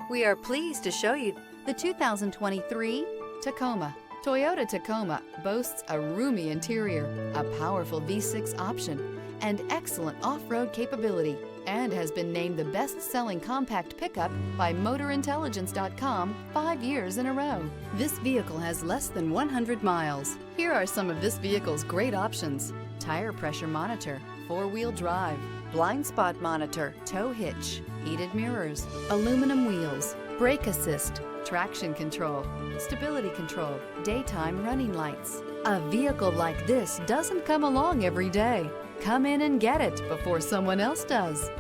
We are pleased to show you the 2023 Tacoma. Toyota Tacoma boasts a roomy interior, a powerful V6 option, and excellent off-road capability, and has been named the best-selling compact pickup by MotorIntelligence.com 5 years in a row. This vehicle has less than 100 miles. Here are some of this vehicle's great options: tire pressure monitor, four-wheel drive, blind spot monitor, tow hitch, heated mirrors, aluminum wheels, brake assist, traction control, stability control, daytime running lights. A vehicle like this doesn't come along every day. Come in and get it before someone else does.